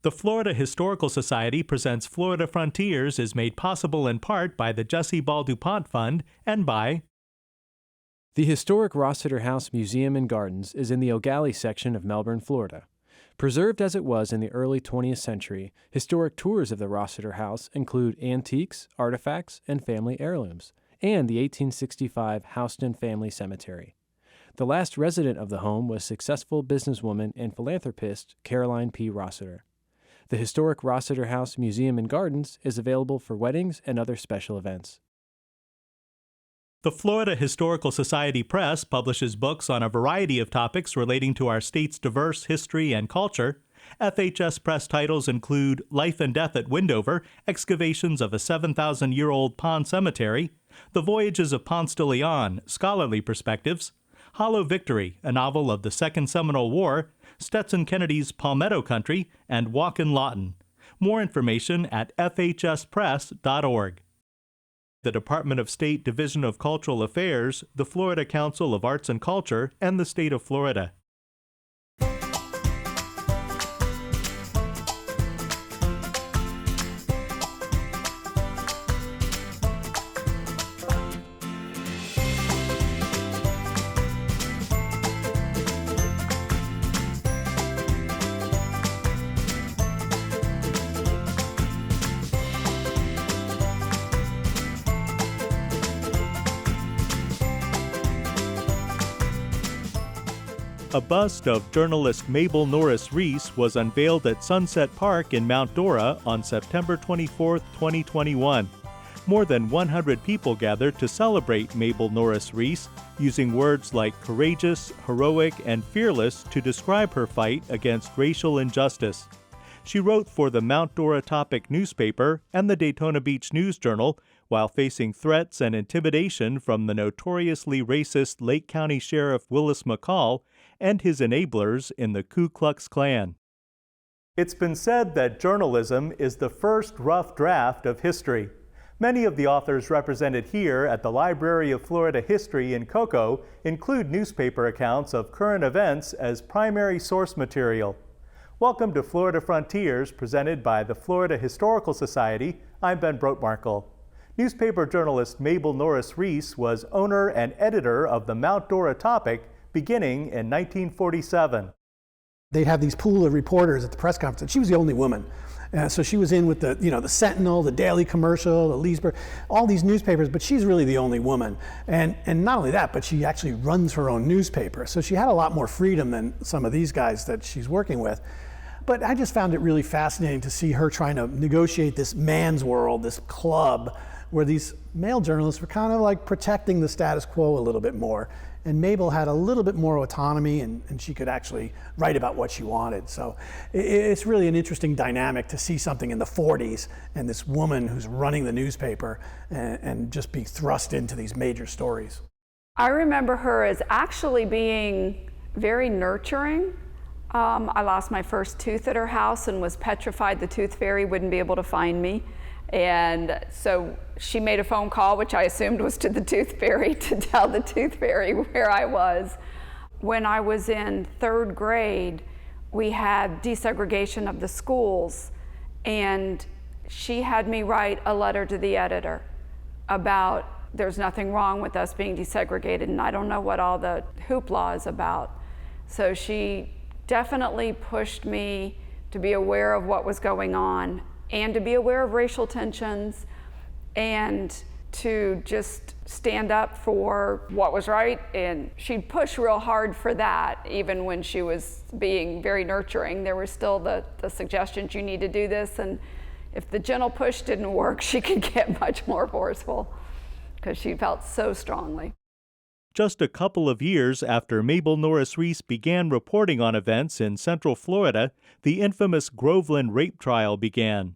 The Florida Historical Society presents Florida Frontiers is made possible in part by the Jesse Ball DuPont Fund and by The historic Rossiter House Museum and Gardens is in the O'Galley section of Melbourne, Florida. Preserved as it was in the early 20th century, historic tours of the Rossiter House include antiques, artifacts, and family heirlooms, and the 1865 Houston Family Cemetery. The last resident of the home was successful businesswoman and philanthropist Caroline P. Rossiter. The historic Rossiter House Museum and Gardens is available for weddings and other special events. The Florida Historical Society Press publishes books on a variety of topics relating to our state's diverse history and culture. FHS Press titles include Life and Death at Windover, Excavations of a 7,000-Year-Old Pond Cemetery, The Voyages of Ponce de Leon, Scholarly Perspectives, Hollow Victory, a novel of the Second Seminole War, Stetson Kennedy's Palmetto Country, and Walk in Lawton. More information at fhspress.org. The Department of State Division of Cultural Affairs, the Florida Council of Arts and Culture, and the state of Florida. A bust of journalist Mabel Norris Reese was unveiled at Sunset Park in Mount Dora on September 24, 2021. More than 100 people gathered to celebrate Mabel Norris Reese, using words like courageous, heroic, and fearless to describe her fight against racial injustice. She wrote for the Mount Dora Topic newspaper and the Daytona Beach News Journal while facing threats and intimidation from the notoriously racist Lake County Sheriff Willis McCall and his enablers in the Ku Klux Klan. It's been said that journalism is the first rough draft of history. Many of the authors represented here at the Library of Florida History in Cocoa include newspaper accounts of current events as primary source material. Welcome to Florida Frontiers, presented by the Florida Historical Society. I'm Ben Brotmarkle. Newspaper journalist Mabel Norris Reese was owner and editor of the Mount Dora Topic beginning in 1947. They'd have these pool of reporters at the press conference, and she was the only woman. So she was in with the Sentinel, the Daily Commercial, the Leesburg, all these newspapers, but she's really the only woman. And not only that, but she actually runs her own newspaper. So she had a lot more freedom than some of these guys that she's working with. But I just found it really fascinating to see her trying to negotiate this man's world, this club, where these male journalists were kind of like protecting the status quo a little bit more. And Mabel had a little bit more autonomy, and she could actually write about what she wanted. So it's really an interesting dynamic to see something in the 40s and this woman who's running the newspaper and just be thrust into these major stories. I remember her as actually being very nurturing. I lost my first tooth at her house and was petrified the tooth fairy wouldn't be able to find me. And so she made a phone call, which I assumed was to the tooth fairy, to tell the tooth fairy where I was. When I was in third grade, we had desegregation of the schools, and she had me write a letter to the editor about there's nothing wrong with us being desegregated, and I don't know what all the hoopla is about. So she definitely pushed me to be aware of what was going on and to be aware of racial tensions and to just stand up for what was right. And she'd push real hard for that, even when she was being very nurturing. There was still the suggestions, you need to do this, and if the gentle push didn't work, she could get much more forceful because she felt so strongly. Just a couple of years after Mabel Norris Reese began reporting on events in Central Florida, the infamous Groveland rape trial began.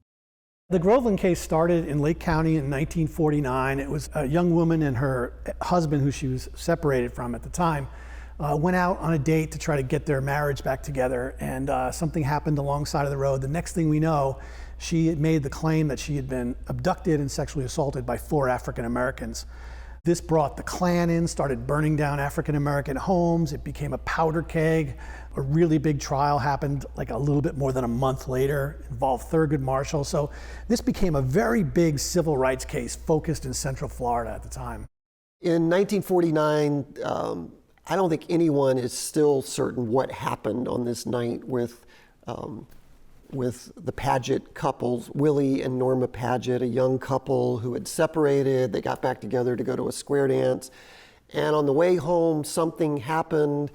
The Groveland case started in Lake County in 1949. It was a young woman and her husband, who she was separated from at the time, went out on a date to try to get their marriage back together, and something happened alongside of the road. The next thing we know, she had made the claim that she had been abducted and sexually assaulted by 4 African Americans. This brought the Klan in, started burning down African American homes. It became a powder keg. A really big trial happened like a little bit more than a month later, involved Thurgood Marshall. So this became a very big civil rights case focused in Central Florida at the time. In 1949, I don't think anyone is still certain what happened on this night with the Paget couples, Willie and Norma Paget, a young couple who had separated. They got back together to go to a square dance. And on the way home, something happened.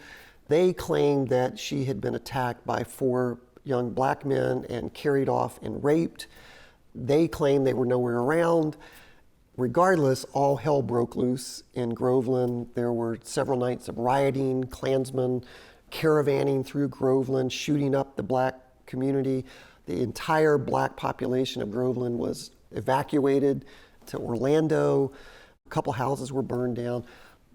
They claimed that she had been attacked by 4 young black men and carried off and raped. They claimed they were nowhere around. Regardless, all hell broke loose in Groveland. There were several nights of rioting, Klansmen caravanning through Groveland, shooting up the black community. The entire black population of Groveland was evacuated to Orlando. A couple houses were burned down.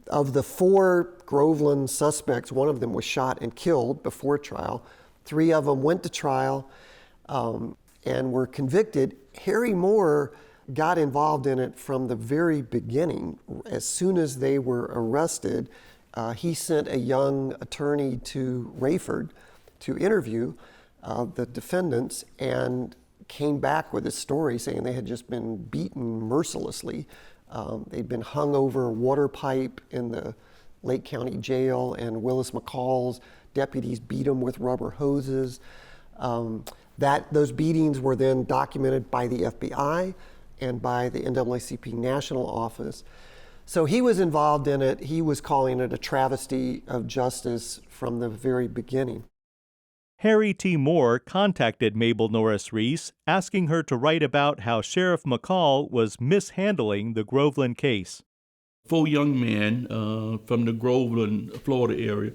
Of the 4 Groveland suspects, one of them was shot and killed before trial. 3 of them went to trial and were convicted. Harry Moore got involved in it from the very beginning. As soon as they were arrested, he sent a young attorney to Rayford to interview the defendants and came back with a story saying they had just been beaten mercilessly. They'd been hung over a water pipe in the Lake County Jail, and Willis McCall's deputies beat them with rubber hoses. Those beatings were then documented by the FBI and by the NAACP National Office. So he was involved in it. He was calling it a travesty of justice from the very beginning. Harry T. Moore contacted Mabel Norris Reese, asking her to write about how Sheriff McCall was mishandling the Groveland case. 4 young men from the Groveland, Florida area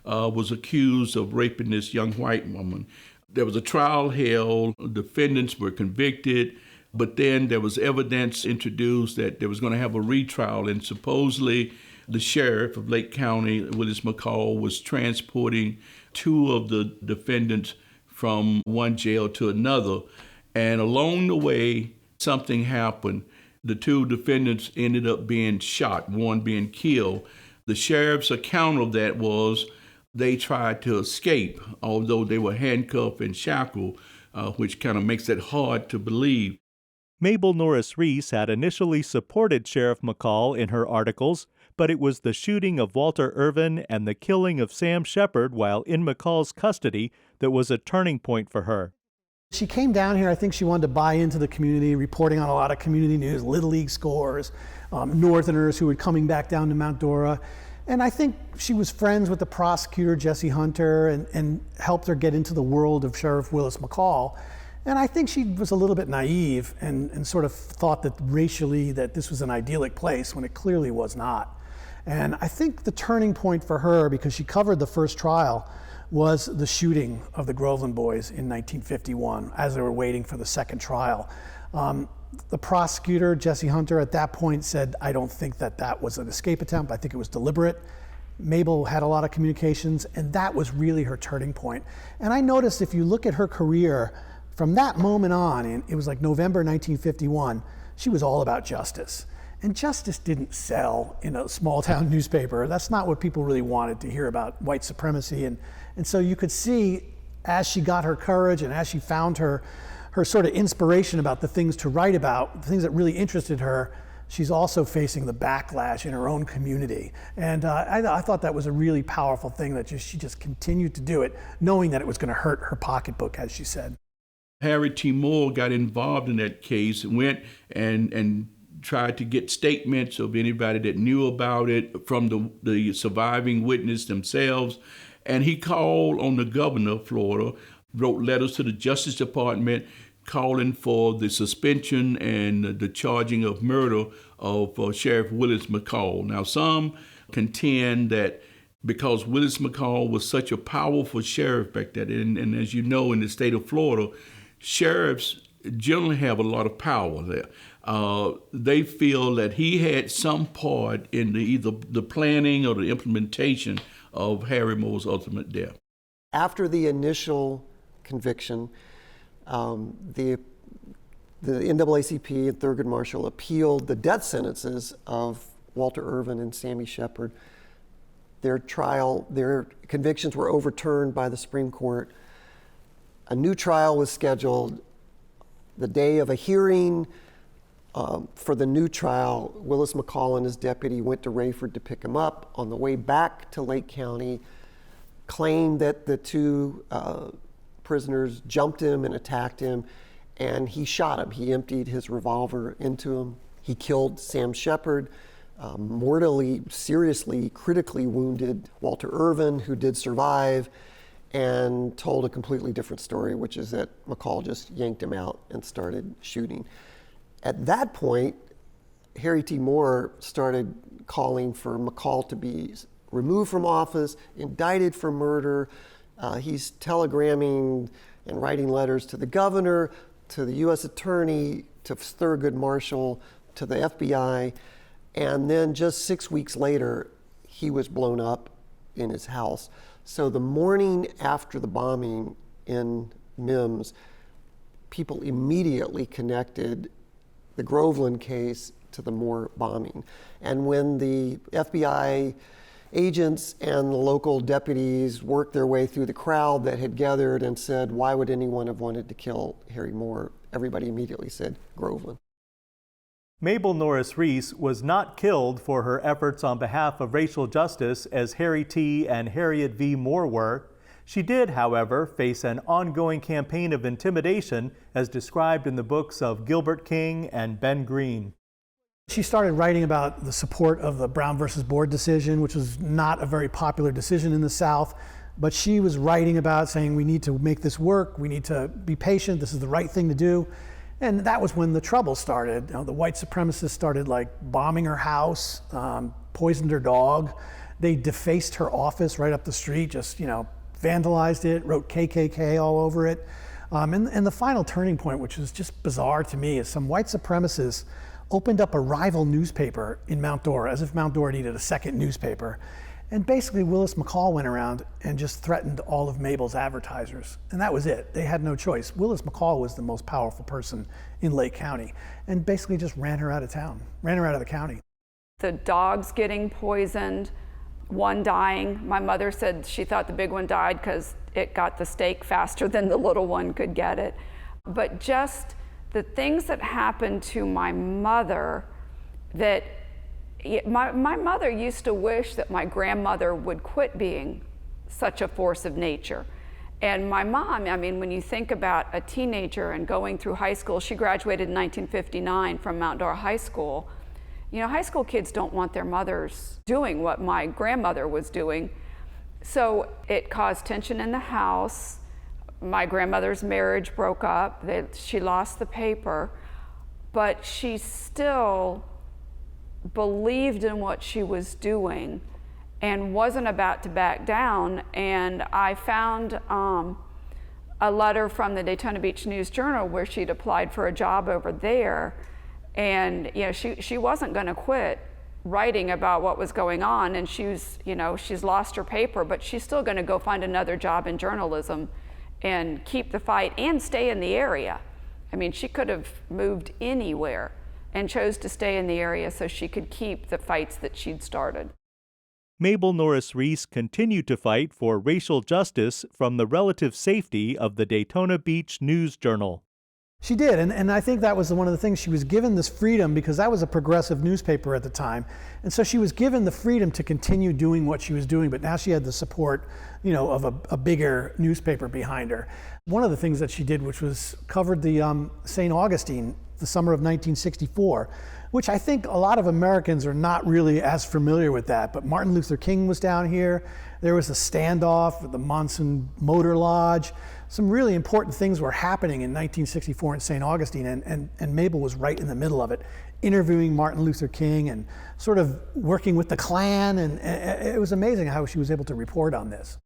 was accused of raping this young white woman. There was a trial held, defendants were convicted, but then there was evidence introduced that there was going to have a retrial, and supposedly the sheriff of Lake County, Willis McCall, was transporting 2 of the defendants from one jail to another. And along the way, something happened. The 2 defendants ended up being shot, one being killed. The sheriff's account of that was they tried to escape, although they were handcuffed and shackled, which kind of makes it hard to believe. Mabel Norris Reese had initially supported Sheriff McCall in her articles, but it was the shooting of Walter Irvin and the killing of Sam Shepard while in McCall's custody that was a turning point for her. She came down here, I think she wanted to buy into the community, reporting on a lot of community news, Little League scores, Northerners who were coming back down to Mount Dora. And I think she was friends with the prosecutor, Jesse Hunter, and helped her get into the world of Sheriff Willis McCall. And I think she was a little bit naive and sort of thought that racially that this was an idyllic place when it clearly was not. And I think the turning point for her, because she covered the first trial, was the shooting of the Groveland boys in 1951 as they were waiting for the second trial. The prosecutor, Jesse Hunter, at that point said, I don't think that that was an escape attempt. I think it was deliberate. Mabel had a lot of communications, and that was really her turning point. And I noticed if you look at her career, from that moment on, and it was like November 1951, she was all about justice. And justice didn't sell in a small town newspaper. That's not what people really wanted to hear about white supremacy. And so you could see as she got her courage and as she found her sort of inspiration about the things to write about, the things that really interested her, she's also facing the backlash in her own community. And I thought that was a really powerful thing that she just continued to do it, knowing that it was going to hurt her pocketbook, as she said. Harry T. Moore got involved in that case and went and tried to get statements of anybody that knew about it from the surviving witness themselves. And he called on the governor of Florida, wrote letters to the Justice Department calling for the suspension and the charging of murder of Sheriff Willis McCall. Now, some contend that because Willis McCall was such a powerful sheriff back then, and as you know, in the state of Florida, sheriffs generally have a lot of power there. They feel that he had some part in either the planning or the implementation of Harry Moore's ultimate death. After the initial conviction, the NAACP and Thurgood Marshall appealed the death sentences of Walter Irvin and Sammy Shepard. Their convictions were overturned by the Supreme Court. A new trial was scheduled. The day of a hearing for the new trial, Willis McCall and his deputy went to Rayford to pick him up. On the way back to Lake County, claimed that the two prisoners jumped him and attacked him, and he shot him. He emptied his revolver into him. He killed Sam Shepard, mortally, seriously, critically wounded Walter Irvin, who did survive, and told a completely different story, which is that McCall just yanked him out and started shooting. At that point, Harry T. Moore started calling for McCall to be removed from office, indicted for murder. He's telegramming and writing letters to the governor, to the U.S. attorney, to Thurgood Marshall, to the FBI. And then just 6 weeks later, he was blown up in his house. So the morning after the bombing in Mims, people immediately connected the Groveland case to the Moore bombing. And when the FBI agents and the local deputies worked their way through the crowd that had gathered and said, why would anyone have wanted to kill Harry Moore? Everybody immediately said Groveland. Mabel Norris Reese was not killed for her efforts on behalf of racial justice as Harry T. and Harriet V. Moore were. She did, however, face an ongoing campaign of intimidation as described in the books of Gilbert King and Ben Green. She started writing about the support of the Brown versus Board decision, which was not a very popular decision in the South, but she was writing about saying we need to make this work, we need to be patient, this is the right thing to do. And that was when the trouble started. The white supremacists started bombing her house, poisoned her dog. They defaced her office right up the street, just vandalized it, wrote KKK all over it. And the final turning point, which was just bizarre to me, is some white supremacists opened up a rival newspaper in Mount Dora, as if Mount Dora needed a second newspaper. And basically Willis McCall went around and just threatened all of Mabel's advertisers. And that was it. They had no choice. Willis McCall was the most powerful person in Lake County and basically just ran her out of town, ran her out of the county. The dogs getting poisoned, one dying. My mother said she thought the big one died because it got the steak faster than the little one could get it. But just the things that happened to my mother, that my mother used to wish that my grandmother would quit being such a force of nature. And my mom, when you think about a teenager and going through high school, she graduated in 1959 from Mount Dora High School. High school kids don't want their mothers doing what my grandmother was doing. So it caused tension in the house. My grandmother's marriage broke up. She lost the paper, but she still believed in what she was doing and wasn't about to back down. And I found a letter from the Daytona Beach News Journal where she'd applied for a job over there. And she wasn't going to quit writing about what was going on, and she's lost her paper, but she's still going to go find another job in journalism and keep the fight and stay in the area. She could have moved anywhere and chose to stay in the area so she could keep the fights that she'd started. Mabel Norris Reese continued to fight for racial justice from the relative safety of the Daytona Beach News Journal. She did, and I think that was one of the things. She was given this freedom because that was a progressive newspaper at the time, and so she was given the freedom to continue doing what she was doing, but now she had the support, of a bigger newspaper behind her. One of the things that she did, which was covered the St. Augustine, the summer of 1964, which I think a lot of Americans are not really as familiar with that, but Martin Luther King was down here. There was a standoff at the Monson Motor Lodge. Some really important things were happening in 1964 in St. Augustine, and Mabel was right in the middle of it, interviewing Martin Luther King and sort of working with the Klan, and it was amazing how she was able to report on this.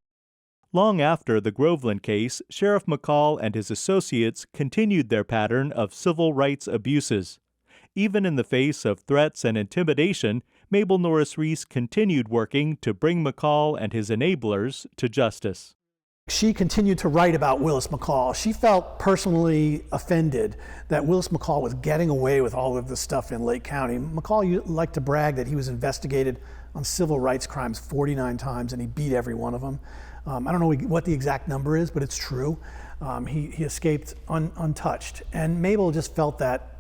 Long after the Groveland case, Sheriff McCall and his associates continued their pattern of civil rights abuses. Even in the face of threats and intimidation, Mabel Norris Reese continued working to bring McCall and his enablers to justice. she continued to write about Willis McCall. She felt personally offended that Willis McCall was getting away with all of this stuff in Lake County. McCall liked to brag that he was investigated on civil rights crimes 49 times and he beat every one of them. I don't know what the exact number is, but it's true. He escaped untouched. And Mabel just felt that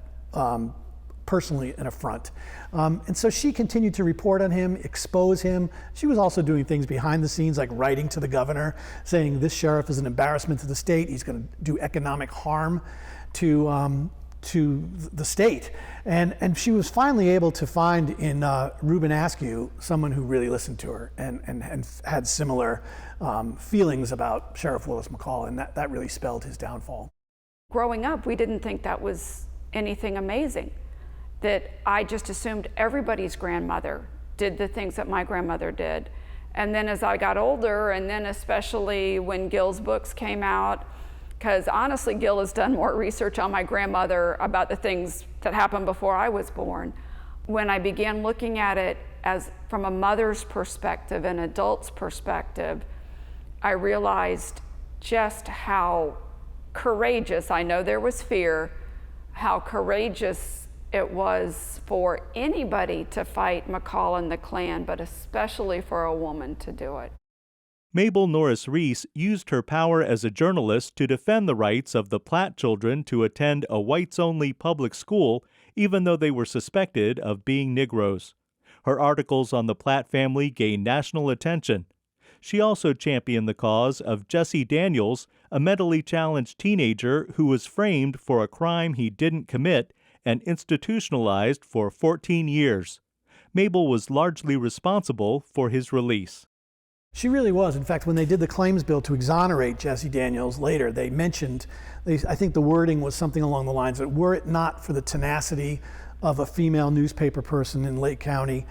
personally an affront. And so she continued to report on him, expose him. She was also doing things behind the scenes, like writing to the governor, saying this sheriff is an embarrassment to the state. He's going to do economic harm to the state. And she was finally able to find in Reuben Askew someone who really listened to her and had similar feelings about Sheriff Willis McCall, and that really spelled his downfall. Growing up, we didn't think that was anything amazing, that I just assumed everybody's grandmother did the things that my grandmother did. And then as I got older, and then especially when Gil's books came out, because honestly, Gil has done more research on my grandmother about the things that happened before I was born. When I began looking at it as from a mother's perspective, an adult's perspective, I realized just how courageous, I know there was fear, how courageous it was for anybody to fight McCall and the Klan, but especially for a woman to do it. Mabel Norris Reese used her power as a journalist to defend the rights of the Platt children to attend a whites-only public school, even though they were suspected of being Negroes. Her articles on the Platt family gained national attention. She also championed the cause of Jesse Daniels, a mentally challenged teenager who was framed for a crime he didn't commit and institutionalized for 14 years. Mabel was largely responsible for his release. She really was. In fact, when they did the claims bill to exonerate Jesse Daniels later, they mentioned, I think the wording was something along the lines that were it not for the tenacity of a female newspaper person in Lake County,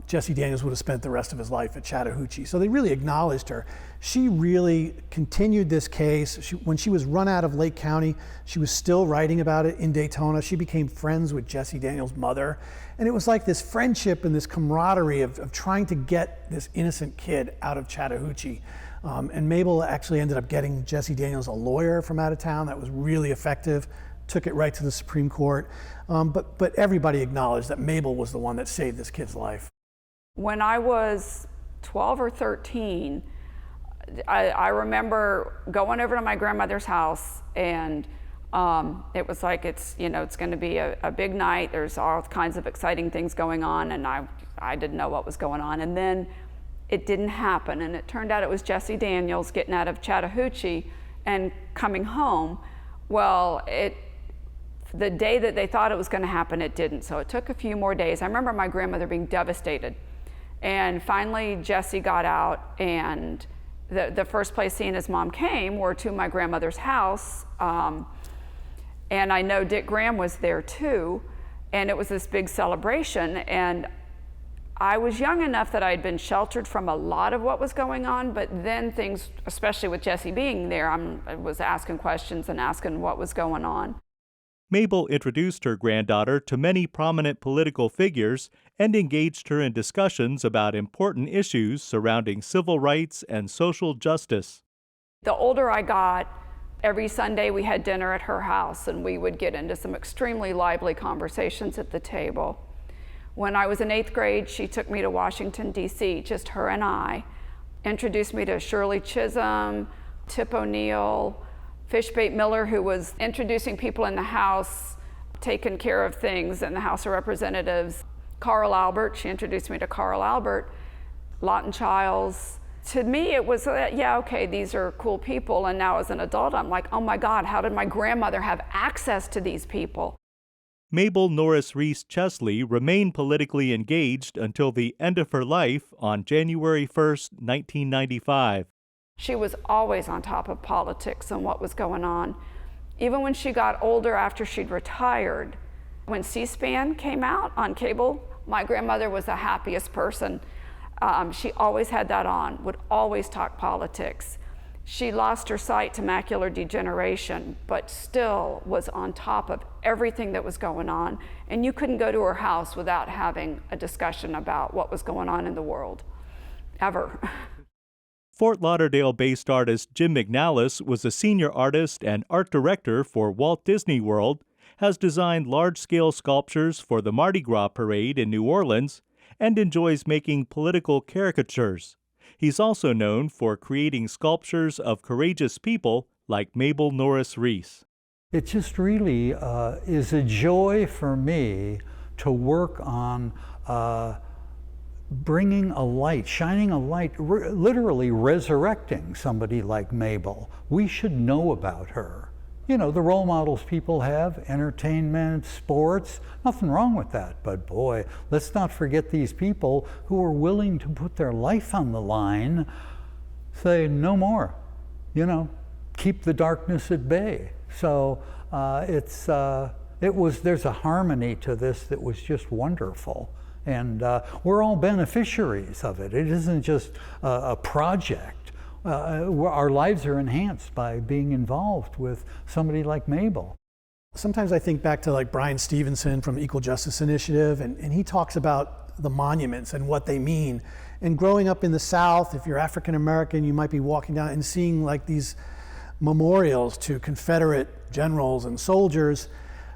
Jesse Daniels would have spent the rest of his life at Chattahoochee. So they really acknowledged her. She really continued this case. When she was run out of Lake County, she was still writing about it in Daytona. She became friends with Jesse Daniels' mother. And it was like this friendship and this camaraderie of trying to get this innocent kid out of Chattahoochee. And Mabel actually ended up getting Jesse Daniels a lawyer from out of town that was really effective, took it right to the Supreme Court. But everybody acknowledged that Mabel was the one that saved this kid's life. When I was 12 or 13, I remember going over to my grandmother's house, and it was like, it's going to be a big night. There's all kinds of exciting things going on, and I didn't know what was going on. And then it didn't happen, and it turned out it was Jesse Daniels getting out of Chattahoochee and coming home. Well, the day that they thought it was going to happen, it didn't. So it took a few more days. I remember my grandmother being devastated. And finally, Jesse got out, and the first place he and his mom came were to my grandmother's house. And I know Dick Graham was there too. And it was this big celebration. And I was young enough that I had been sheltered from a lot of what was going on, but then things, especially with Jesse being there, I was asking questions and asking what was going on. Mabel introduced her granddaughter to many prominent political figures and engaged her in discussions about important issues surrounding civil rights and social justice. The older I got, every Sunday we had dinner at her house, and we would get into some extremely lively conversations at the table. When I was in 8th grade, she took me to Washington, D.C., just her and I, introduced me to Shirley Chisholm, Tip O'Neill, Fishbait Miller, who was introducing people in the House, taking care of things in the House of Representatives. Carl Albert, she introduced me to Carl Albert. Lawton Chiles. To me, it was, yeah, okay, these are cool people. And now as an adult, I'm like, oh my God, how did my grandmother have access to these people? Mabel Norris Reese Chesley remained politically engaged until the end of her life on January 1st, 1995. She was always on top of politics and what was going on. Even when she got older, after she'd retired, when C-SPAN came out on cable, my grandmother was the happiest person. She always had that on, would always talk politics. She lost her sight to macular degeneration, but still was on top of everything that was going on. And you couldn't go to her house without having a discussion about what was going on in the world, ever. Fort Lauderdale-based artist Jim McNallis was a senior artist and art director for Walt Disney World, has designed large-scale sculptures for the Mardi Gras parade in New Orleans, and enjoys making political caricatures. He's also known for creating sculptures of courageous people like Mabel Norris Reese. It just really is a joy for me to work on bringing a light, shining a light, literally resurrecting somebody like Mabel. We should know about her. You know, the role models people have, entertainment, sports, nothing wrong with that. But boy, let's not forget these people who are willing to put their life on the line, say no more, you know, keep the darkness at bay. So there's a harmony to this that was just wonderful. And we're all beneficiaries of it. It isn't just a project. Our lives are enhanced by being involved with somebody like Mabel. Sometimes I think back to like Brian Stevenson from Equal Justice Initiative, and he talks about the monuments and what they mean. And growing up in the South, if you're African American, you might be walking down and seeing like these memorials to Confederate generals and soldiers.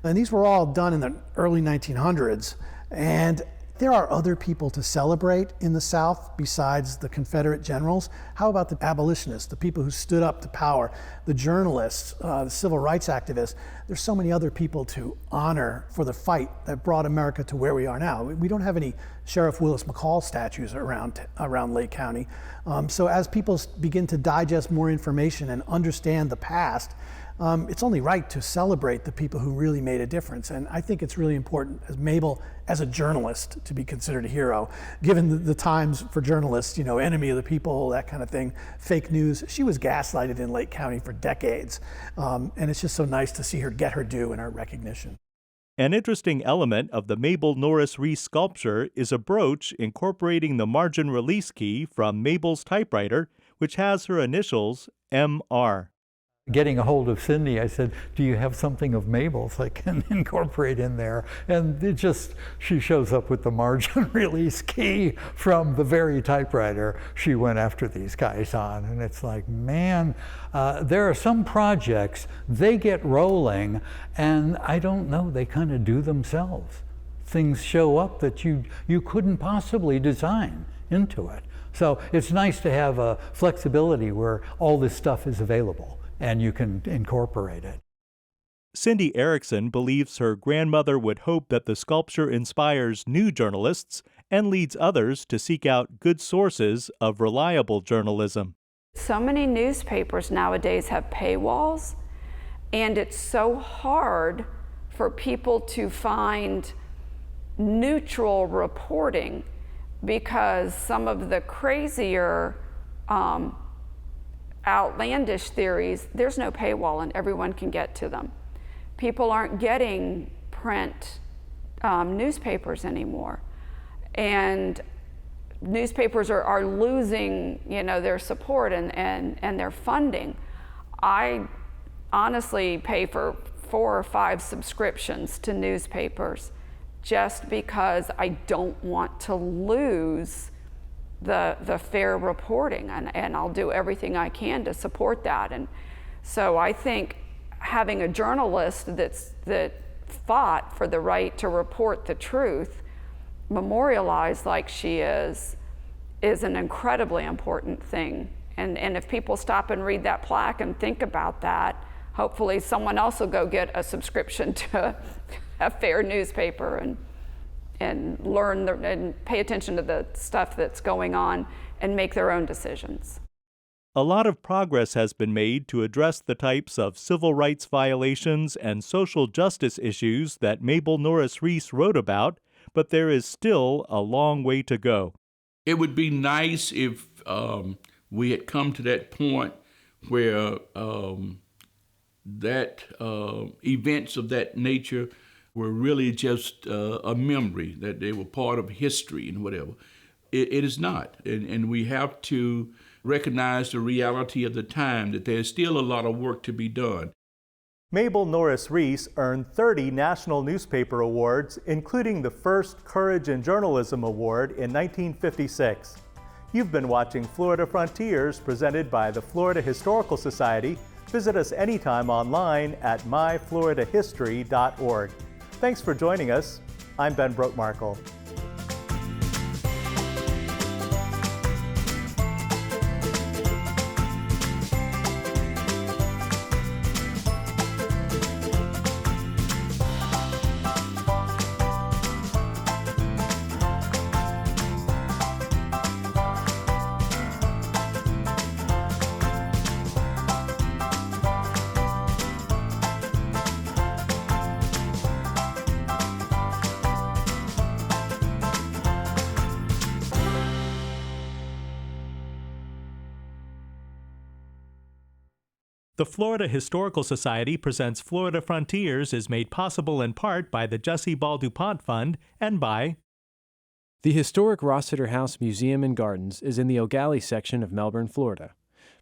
And these were all done in the early 1900s. And there are other people to celebrate in the South besides the Confederate generals. How about the abolitionists, the people who stood up to power, the journalists, the civil rights activists? There's so many other people to honor for the fight that brought America to where we are now. We don't have any Sheriff Willis McCall statues around Lake County. So as people begin to digest more information and understand the past, it's only right to celebrate the people who really made a difference. And I think it's really important as Mabel, as a journalist, to be considered a hero. Given the times for journalists, you know, enemy of the people, that kind of thing, fake news. She was gaslighted in Lake County for decades. And it's just so nice to see her get her due and her recognition. An interesting element of the Mabel Norris Reese sculpture is a brooch incorporating the margin release key from Mabel's typewriter, which has her initials M.R. Getting a hold of Cindy, I said, do you have something of Mabel's I can incorporate in there? And she shows up with the margin release key from the very typewriter she went after these guys on. And it's like, man, there are some projects, they get rolling, and I don't know, they kind of do themselves. Things show up that you couldn't possibly design into it. So it's nice to have a flexibility where all this stuff is available and you can incorporate it. Cindy Erickson believes her grandmother would hope that the sculpture inspires new journalists and leads others to seek out good sources of reliable journalism. So many newspapers nowadays have paywalls, and it's so hard for people to find neutral reporting because some of the crazier outlandish theories, there's no paywall and everyone can get to them. People aren't getting print newspapers anymore, and newspapers are losing, you know, their support and their funding. I honestly pay for 4 or 5 subscriptions to newspapers just because I don't want to lose the fair reporting, and I'll do everything I can to support that. And so I think having a journalist that fought for the right to report the truth, memorialized like she is an incredibly important thing. And if people stop and read that plaque and think about that, hopefully someone else will go get a subscription to a fair newspaper and learn and pay attention to the stuff that's going on and make their own decisions. A lot of progress has been made to address the types of civil rights violations and social justice issues that Mabel Norris Reese wrote about, but there is still a long way to go. It would be nice if we had come to that point where events of that nature were really just a memory, that they were part of history and whatever. It is not. And we have to recognize the reality of the time, that there's still a lot of work to be done. Mabel Norris Reese earned 30 national newspaper awards, including the first Courage in Journalism Award in 1956. You've been watching Florida Frontiers, presented by the Florida Historical Society. Visit us anytime online at myfloridahistory.org. Thanks for joining us. I'm Ben Brotemarkle. The Florida Historical Society presents Florida Frontiers is made possible in part by the Jessie Ball DuPont Fund and by The historic Rossiter House Museum and Gardens is in the O'Galley section of Melbourne, Florida.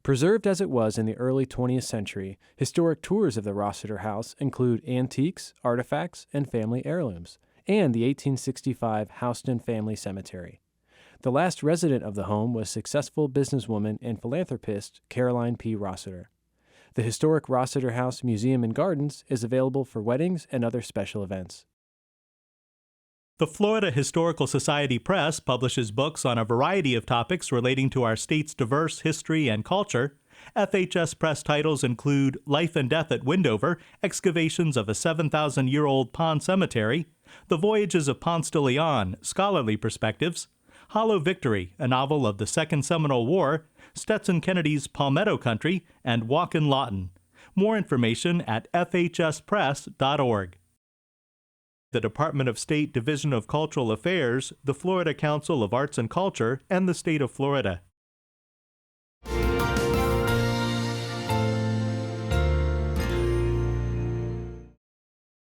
Preserved as it was in the early 20th century, historic tours of the Rossiter House include antiques, artifacts, and family heirlooms, and the 1865 Houston Family Cemetery. The last resident of the home was successful businesswoman and philanthropist Caroline P. Rossiter. The historic Rossiter House Museum and Gardens is available for weddings and other special events. The Florida Historical Society Press publishes books on a variety of topics relating to our state's diverse history and culture. FHS Press titles include Life and Death at Windover, Excavations of a 7,000-Year-Old Pond Cemetery, The Voyages of Ponce de Leon, Scholarly Perspectives, Hollow Victory, a novel of the Second Seminole War, Stetson Kennedy's Palmetto Country, and Walk in Lawton. More information at fhspress.org. The Department of State Division of Cultural Affairs, the Florida Council of Arts and Culture, and the state of Florida.